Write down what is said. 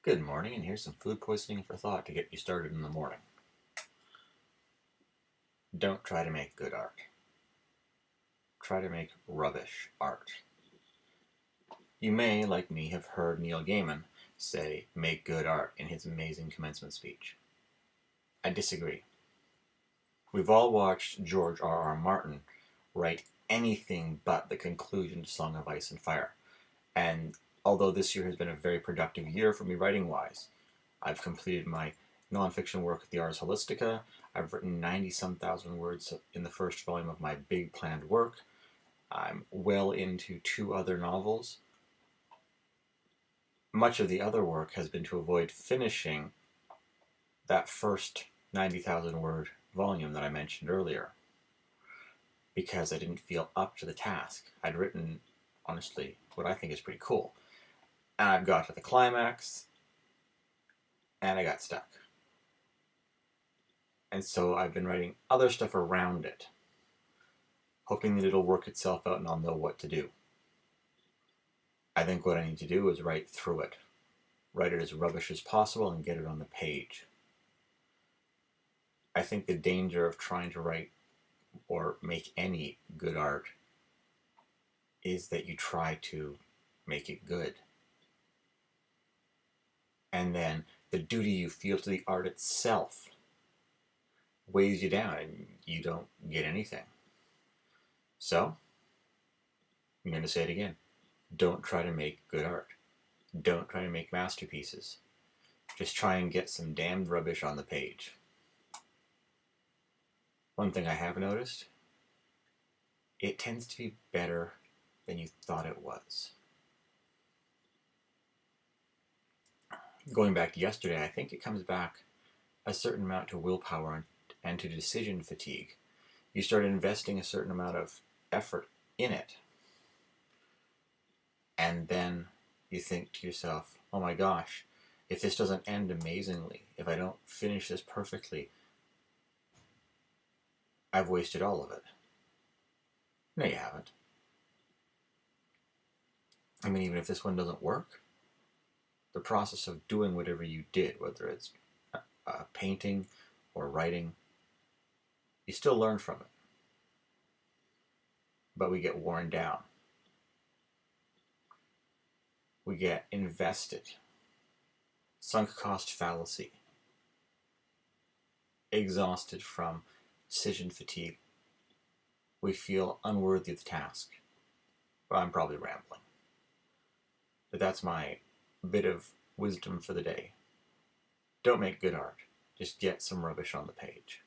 Good morning, and here's some food poisoning for thought to get you started in the morning. Don't try to make good art. Try to make rubbish art. You may, like me, have heard Neil Gaiman say, make good art in his amazing commencement speech. I disagree. We've all watched George R. R. Martin write anything but the conclusion to Song of Ice and Fire. And although this year has been a very productive year for me writing-wise, I've completed my nonfiction work at the Ars Holistica. I've written 90-some thousand words in the first volume of my big planned work. I'm well into 2 other novels. Much of the other work has been to avoid finishing that first 90,000 word volume that I mentioned earlier, because I didn't feel up to the task. I'd written, honestly, what I think is pretty cool. And I've got to the climax, and I got stuck. And so I've been writing other stuff around it, hoping that it'll work itself out and I'll know what to do. I think what I need to do is write through it. Write it as rubbish as possible and get it on the page. I think the danger of trying to write or make any good art is that you try to make it good. And then the duty you feel to the art itself weighs you down and you don't get anything. So, I'm going to say it again. Don't try to make good art. Don't try to make masterpieces. Just try and get some damned rubbish on the page. One thing I have noticed, it tends to be better than you thought it was. Going back to yesterday, I think it comes back a certain amount to willpower and to decision fatigue. You start investing a certain amount of effort in it, and then you think to yourself, oh my gosh, if this doesn't end amazingly, if I don't finish this perfectly, I've wasted all of it. No, you haven't. I mean, even if this one doesn't work, the process of doing whatever you did, whether it's painting or writing, you still learn from it. But we get worn down. We get invested. Sunk cost fallacy. Exhausted from decision fatigue. We feel unworthy of the task. Well, I'm probably rambling. But that's my bit of wisdom for the day. Don't make good art. Just get some rubbish on the page.